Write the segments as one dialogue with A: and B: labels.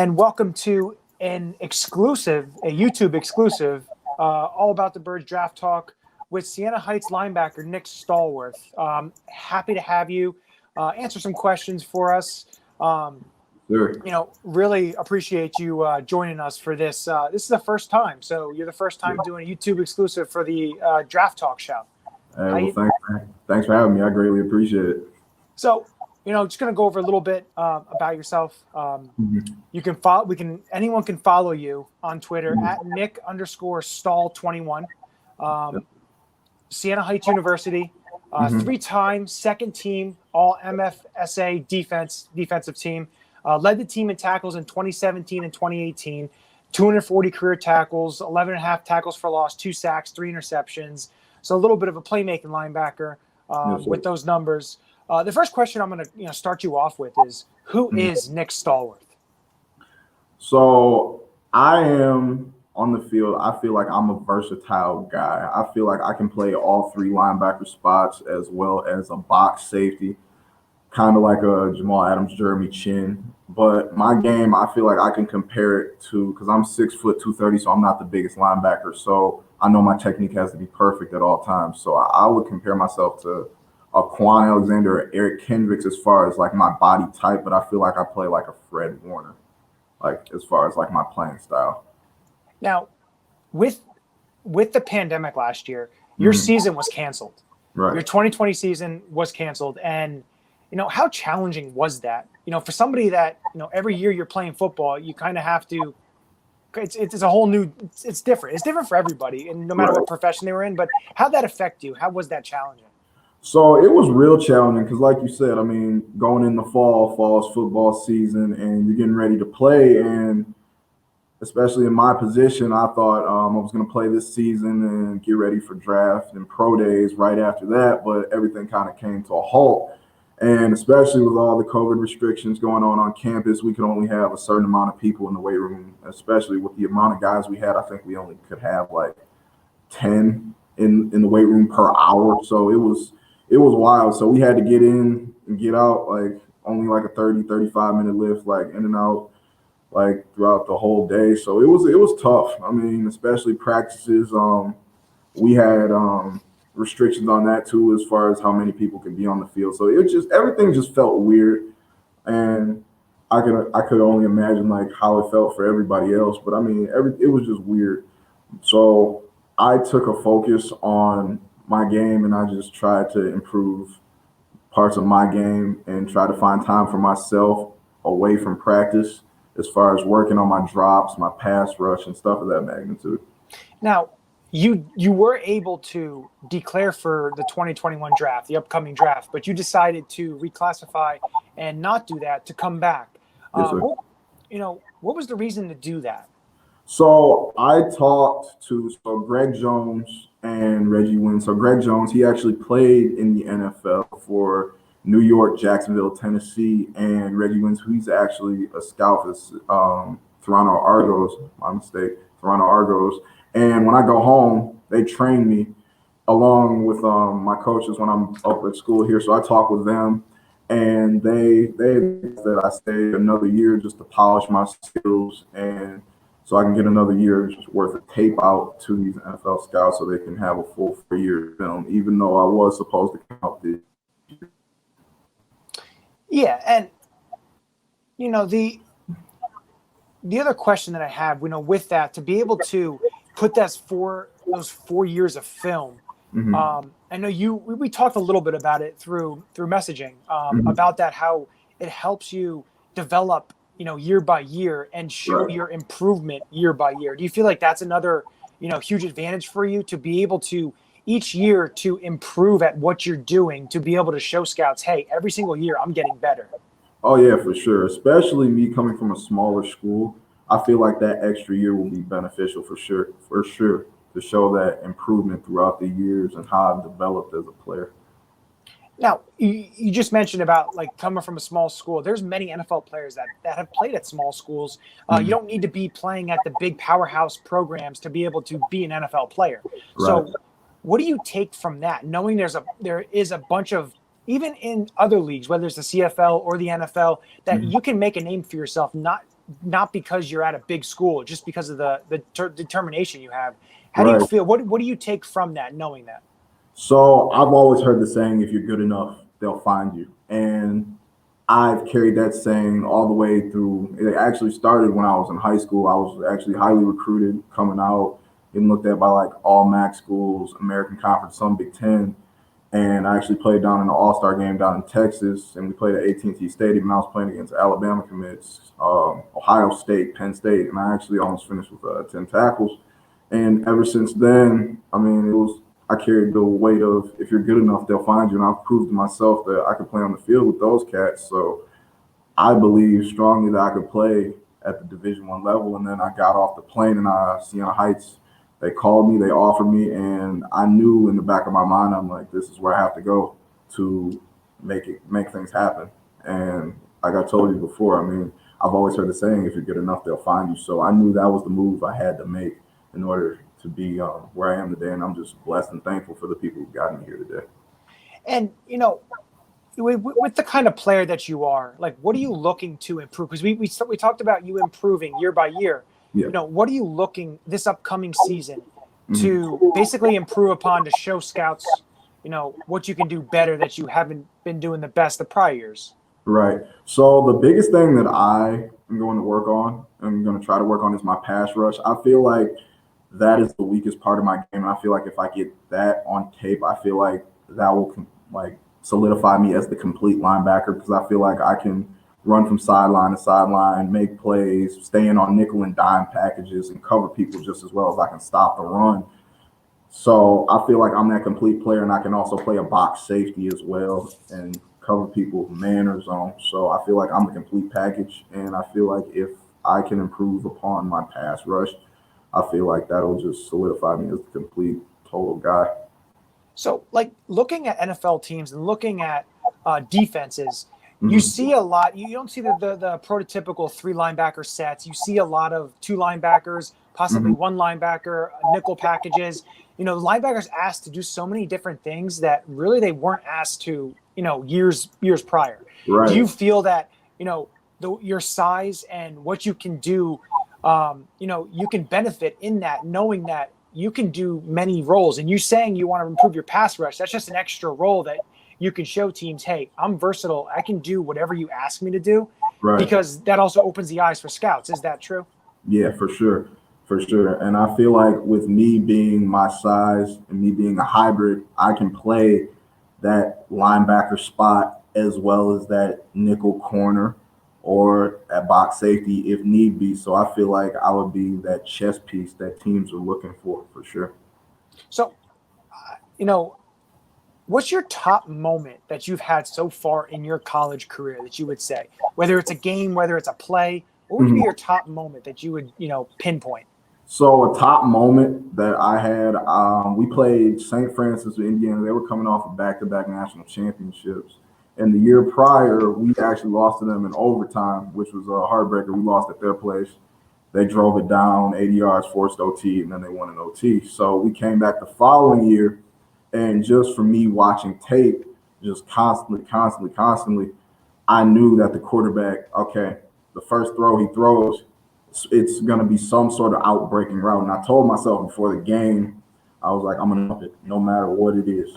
A: and welcome to a YouTube exclusive, all about the Birds draft talk with Siena Heights linebacker Nick Stalworth. Happy to have you answer some questions for us.
B: Sure.
A: Really appreciate you joining us for this. This is the first time, so you're the first time doing a YouTube exclusive for the draft talk show.
B: Well, thanks for having me. I greatly appreciate it.
A: So, just going to go over a little bit about yourself. You can follow. Anyone can follow you on Twitter at Nick_Stall21. Siena Heights University, 3-time second team All MFSA defensive team. Led the team in tackles in 2017 and 2018. 240 career tackles, 11.5 tackles for loss, 2 sacks, 3 interceptions. So a little bit of a playmaking linebacker with those numbers. The first question I'm going to start you off with is, who is Nick Stalworth?
B: So I am on the field. I feel like I'm a versatile guy. I feel like I can play all 3 linebacker spots as well as a box safety, kind of like a Jamal Adams, Jeremy Chin. But my game, I feel like I can compare it to, because I'm 6 foot 230, so I'm not the biggest linebacker. So I know my technique has to be perfect at all times. So I would compare myself to a Quan Alexander or Eric Kendricks as far as like my body type, but I feel like I play like a Fred Warner, like as far as like my playing style.
A: Now, with the pandemic last year, your season was canceled.
B: Right.
A: Your 2020 season was canceled, and how challenging was that? For somebody that every year you're playing football, you kind of have to. It's a whole new. It's different. It's different for everybody, and no matter what profession they were in. But how'd that affect you? How was that challenging?
B: So it was real challenging because, like you said, I mean, going in the fall's football season, and you're getting ready to play, and especially in my position, I thought I was going to play this season and get ready for draft and pro days right after that, but everything kind of came to a halt. And especially with all the COVID restrictions going on campus, we could only have a certain amount of people in the weight room, especially with the amount of guys we had. I think we only could have like 10 in the weight room per hour. So it was wild. So we had to get in and get out, like only like a 35-minute lift, like in and out, like throughout the whole day. So it was tough. I mean, especially practices. We had restrictions on that too, as far as how many people could be on the field. So everything just felt weird, and I could only imagine like how it felt for everybody else. But I mean, it was just weird. So I took a focus on my game, and I just tried to improve parts of my game and try to find time for myself away from practice, as far as working on my drops, my pass rush, and stuff of that magnitude.
A: Now, you were able to declare for the 2021 draft, the upcoming draft, but you decided to reclassify and not do that, to come back.
B: Yes, sir.
A: What was the reason to do that?
B: So I talked to Greg Jones and Reggie Wynn. So Greg Jones, he actually played in the NFL for New York, Jacksonville, Tennessee, and Reggie Wynn, he's actually a scout for Toronto Argos. My mistake, Toronto Argos. And when I go home, they train me along with my coaches when I'm up at school here. So I talk with them, and they that I stay another year just to polish my skills, and so I can get another year's worth of tape out to these NFL scouts so they can have a full 4-year film, even though I was supposed to come out this year.
A: Yeah, and the other question that I have, with that, to be able to put those 4 years of film. I know we talked a little bit about it through messaging about that, how it helps you develop year by year and show your improvement year by year. Do you feel like that's another huge advantage for you, to be able to each year to improve at what you're doing, to be able to show scouts, hey, every single year I'm getting better?
B: Oh yeah, for sure. Especially me coming from a smaller school, I feel like that extra year will be beneficial for sure, to show that improvement throughout the years and how I've developed as a player.
A: Now, you just mentioned about like coming from a small school. There's many NFL players that have played at small schools. You don't need to be playing at the big powerhouse programs to be able to be an NFL player. Right. So what do you take from that, knowing there is a bunch of, even in other leagues, whether it's the CFL or the NFL, that you can make a name for yourself, not not because you're at a big school, just because of the determination you have. How do you
B: Right.
A: feel? What do you take from that, knowing that?
B: So I've always heard the saying, if you're good enough, they'll find you. And I've carried that saying all the way through. It actually started when I was in high school. I was actually highly recruited coming out, getting looked at by like all MAC schools, American Conference, some Big Ten. And I actually played down in the All-Star game down in Texas, and we played at AT&T Stadium. And I was playing against Alabama commits, Ohio State, Penn State, and I actually almost finished with 10 tackles. And ever since then, I mean, I carried the weight of if you're good enough, they'll find you. And I've proved to myself that I could play on the field with those cats. So I believe strongly that I could play at the Division I level. And then I got off the plane in Siena Heights. They called me, they offered me, and I knew in the back of my mind, I'm like, this is where I have to go to make things happen. And like I told you before, I mean, I've always heard the saying, if you're good enough, they'll find you. So I knew that was the move I had to make in order to be where I am today. And I'm just blessed and thankful for the people who got me here today.
A: And with the kind of player that you are, like, what are you looking to improve? Because we talked about you improving year by year.
B: Yeah.
A: What are you looking this upcoming season to basically improve upon, to show scouts, what you can do better that you haven't been doing the best the prior years?
B: Right. So the biggest thing that I am going to work on, I'm going to try to work on, is my pass rush. I feel like that is the weakest part of my game. And I feel like if I get that on tape, I feel like that will like solidify me as the complete linebacker, because I feel like I can run from sideline to sideline, make plays, stay in on nickel and dime packages, and cover people just as well as I can stop the run. So I feel like I'm that complete player, and I can also play a box safety as well and cover people man or zone. So I feel like I'm a complete package, and I feel like if I can improve upon my pass rush, I feel like that'll just solidify me as the complete total guy.
A: So, like, looking at NFL teams and looking at defenses, you see a lot. You don't see the prototypical 3 linebacker sets. You see a lot of 2 linebackers, possibly 1 linebacker, nickel packages. The linebackers asked to do so many different things that really they weren't asked to, years prior.
B: Right.
A: Do you feel that, your size and what you can do, you can benefit in that, knowing that you can do many roles? And you saying you want to improve your pass rush, that's just an extra role that you can show teams, hey, I'm versatile. I can do whatever you ask me to do.
B: Right.
A: Because that also opens the eyes for scouts. Is that true?
B: Yeah, for sure. For sure. And I feel like with me being my size and me being a hybrid, I can play that linebacker spot as well as that nickel corner or at box safety if need be. So I feel like I would be that chess piece that teams are looking for sure.
A: So, what's your top moment that you've had so far in your college career that you would say, whether it's a game, whether it's a play, what would be your top moment that you would, pinpoint?
B: So a top moment that I had, we played St. Francis of Indiana. They were coming off of back-to-back national championships. And the year prior, we actually lost to them in overtime, which was a heartbreaker. We lost at their place. They drove it down 80 yards, forced OT, and then they won an OT. So we came back the following year, and just from me watching tape, just constantly, I knew that the quarterback, okay, the first throw he throws, it's going to be some sort of out-breaking route. And I told myself before the game, I was like, I'm going to up it no matter what it is.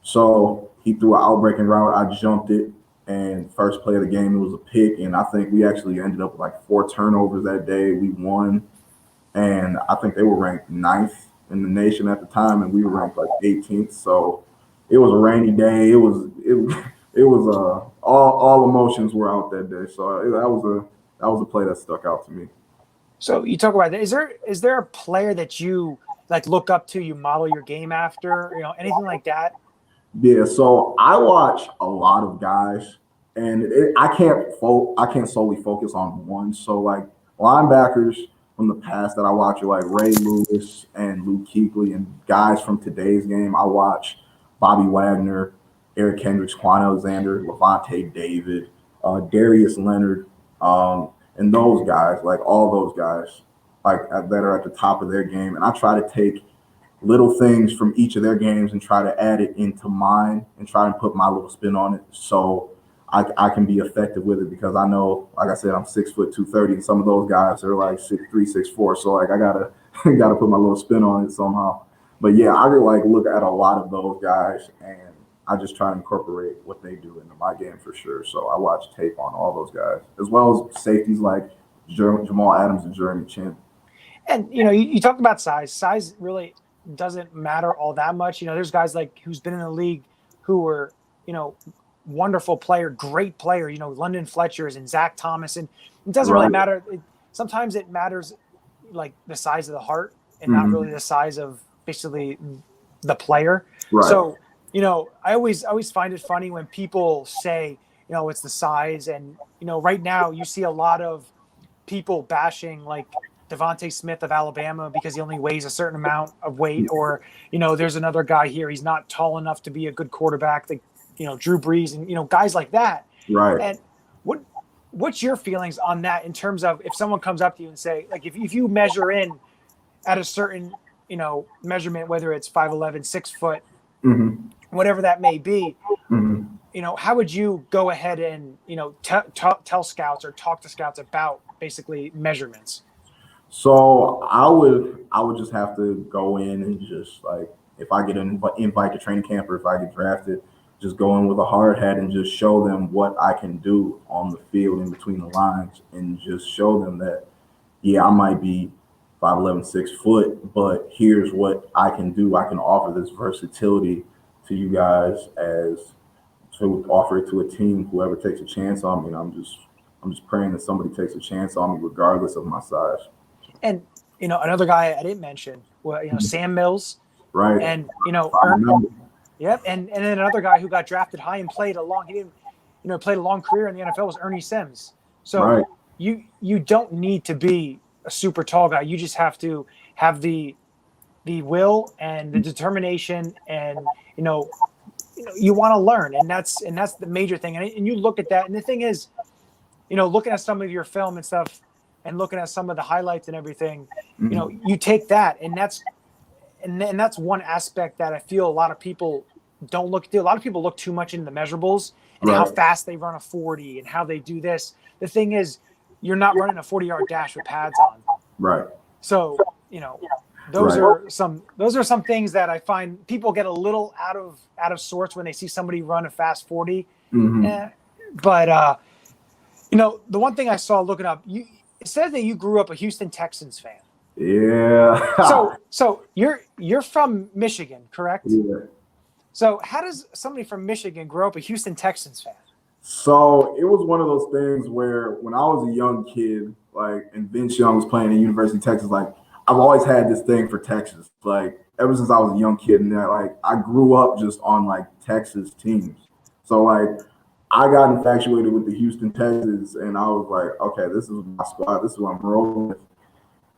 B: So he threw an out-breaking route. I jumped it. And first play of the game, it was a pick. And I think we actually ended up with like 4 turnovers that day. We won. And I think they were ranked 9th in the nation at the time, and we were ranked like 18th. So it was a rainy day. It was all emotions were out that day. So that was a play that stuck out to me.
A: So you talk about that. Is there a player that you like look up to, you model your game after, anything like that?
B: Yeah, so I watch a lot of guys, and I can't solely focus on one. So like linebackers from the past that I watch are like Ray Lewis and Luke Kuechly, and guys from today's game I watch Bobby Wagner, Eric Kendricks, Quan Alexander, Levante David, Darius Leonard, and those guys, like all those guys, like that are at the top of their game. And I try to take little things from each of their games and try to add it into mine and try and put my little spin on it. So I can be effective with it because I know, like I said, I'm 6'2", 230, and some of those guys are like 6'3", 6'4". So like I gotta gotta put my little spin on it somehow. But yeah, I really like look at a lot of those guys, and I just try to incorporate what they do into my game for sure. So I watch tape on all those guys, as well as safeties like Jamal Adams and Jeremy Chin.
A: And you talked about size. Size really doesn't matter all that much. There's guys like who's been in the league who were wonderful player, great player. London Fletchers and Zach Thomas, and it doesn't really matter. Sometimes it matters like the size of the heart and not really the size of basically the player.
B: Right.
A: So I always find it funny when people say it's the size, and right now you see a lot of people bashing like Devontae Smith of Alabama because he only weighs a certain amount of weight, or there's another guy here, he's not tall enough to be a good quarterback, like Drew Brees and guys like that.
B: Right.
A: And what's your feelings on that in terms of if someone comes up to you and say, like, if you measure in at a certain measurement, whether it's 5'11", 6 foot, whatever that may be, how would you go ahead and tell scouts or talk to scouts about basically measurements?
B: So I would just have to go in and just like, if I get an invite to training camp or if I get drafted, just go in with a hard hat and just show them what I can do on the field in between the lines, and just show them that, yeah, I might be 5'11", 6 foot, but here's what I can do. I can offer this versatility to you guys as to offer it to a team, whoever takes a chance on me. And I'm just praying that somebody takes a chance on me regardless of my size.
A: And another guy I didn't mention, well, Sam Mills,
B: right?
A: And yep, and then another guy who got drafted high and played a long career in the NFL was Ernie Sims. So you don't need to be a super tall guy. You just have to have the will and the determination, and you want to learn, and that's the major thing. And you look at that, and the thing is, looking at some of your film and stuff, and looking at some of the highlights and everything, you take that, and that's one aspect that I feel a lot of people don't look at. A lot of people look too much into the measurables and how fast they run a 40 and how they do this. The thing is, you're not running a 40-yard dash with pads on.
B: Right.
A: So, those are some things that I find people get a little out of sorts when they see somebody run a fast 40. But the one thing I saw looking up, it says that you grew up a Houston Texans fan.
B: Yeah.
A: So you're from Michigan, correct?
B: Yeah.
A: So how does somebody from Michigan grow up a Houston Texans fan?
B: So it was one of those things where when I was a young kid, like, and Vince Young was playing at University of Texas, like, I've always had this thing for Texas. Like, ever since I was a young kid, and that, like, I grew up just on like Texas teams. So like, I got infatuated with the Houston Texans, and I was like, okay, this is my squad. This is what I'm rolling with.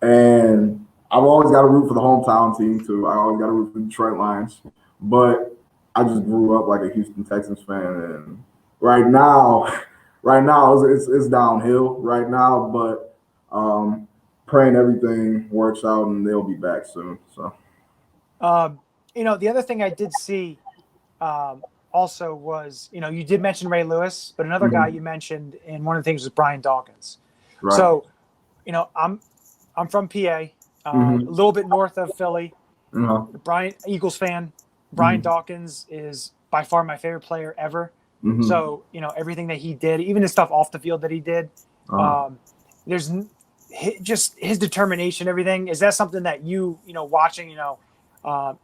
B: And I've always got to root for the hometown team too. I always got to root for the Detroit Lions. But I just grew up like a Houston Texans fan, and right now it's downhill right now. But praying everything works out, and they'll be back soon. So,
A: the other thing I did see also was, you did mention Ray Lewis, but another guy you mentioned in one of the things was Brian Dawkins.
B: Right.
A: So, I'm from PA, a little bit north of Philly. Brian, Eagles fan. Brian Dawkins is by far my favorite player ever. So, everything that he did, even the stuff off the field that he did, there's just his determination, everything. Is that something that watching,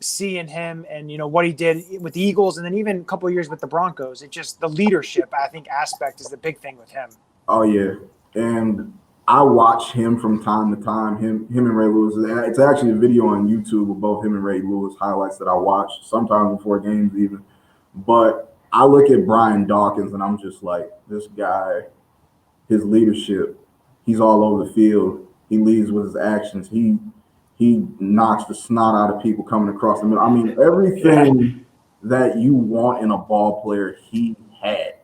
A: see in him, and, what he did with the Eagles, and then even a couple of years with the Broncos, it just, the leadership, I think, aspect is the big thing with him.
B: Oh, yeah. And I watch him from time to time, him and Ray Lewis. It's actually a video on YouTube of both him and Ray Lewis highlights that I watch, sometimes before games even. But I look at Brian Dawkins, and I'm just like, this guy, his leadership, he's all over the field. He leads with his actions. He knocks the snot out of people coming across the middle. I mean, everything that you want in a ball player, he had.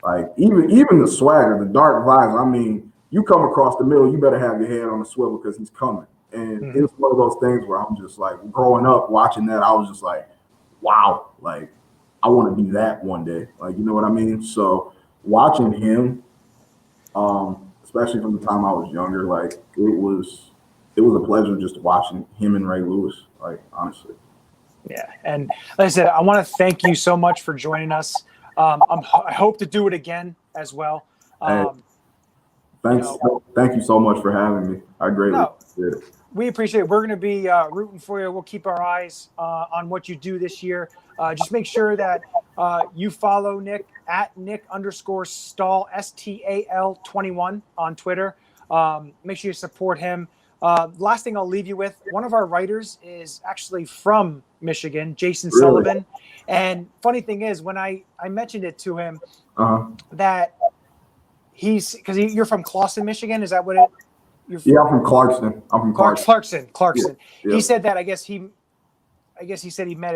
B: Like, even the swagger, the dark vibes. I mean, you come across the middle, you better have your head on the swivel because he's coming. And it's one of those things where I'm just like, growing up watching that, I was just like, wow, like, I want to be that one day. Like, you know what I mean? So watching him, especially from the time I was younger, like it was a pleasure just watching him and Ray Lewis. Like honestly.
A: Yeah, and like I said, I want to thank you so much for joining us. I hope to do it again as well.
B: Hey, thanks. Thank you so much for having me. I greatly appreciate it.
A: We appreciate it. We're going to be rooting for you. We'll keep our eyes on what you do this year. Just make sure that you follow Nick at Nick_Stahl, STAL 21 on Twitter. Make sure you support him. Last thing I'll leave you with, one of our writers is actually from Michigan, Jason Sullivan. And funny thing is, when I mentioned it to him, that you're from Clawson, Michigan. Is that what it?
B: Yeah, I'm from Clarkston. I'm from Clarkston.
A: Clarkston. Yeah. He said that. I guess he said he met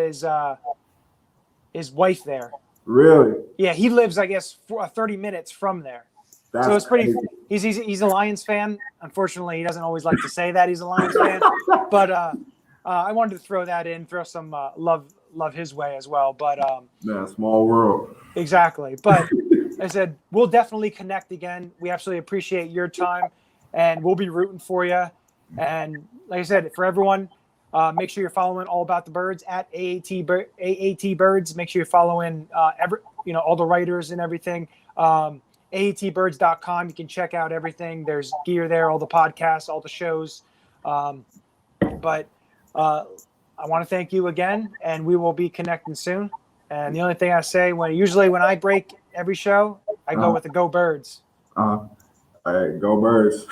A: his wife there.
B: Really?
A: Yeah, he lives, I guess, 30 minutes from there. So it's pretty. He's a Lions fan. Unfortunately, he doesn't always like to say that he's a Lions fan. But I wanted to throw that in, throw some love his way as well. But
B: small world.
A: Exactly. But I said we'll definitely connect again. We absolutely appreciate your time, and we'll be rooting for you. And like I said, for everyone, make sure you're following All About the Birds at AAT Birds. Make sure you're following all the writers and everything. AATbirds.com. You can check out everything. There's gear there, all the podcasts, all the shows. But I want to thank you again, and we will be connecting soon. And the only thing I say usually when I break every show, I go with the Go Birds.
B: All right, Go Birds.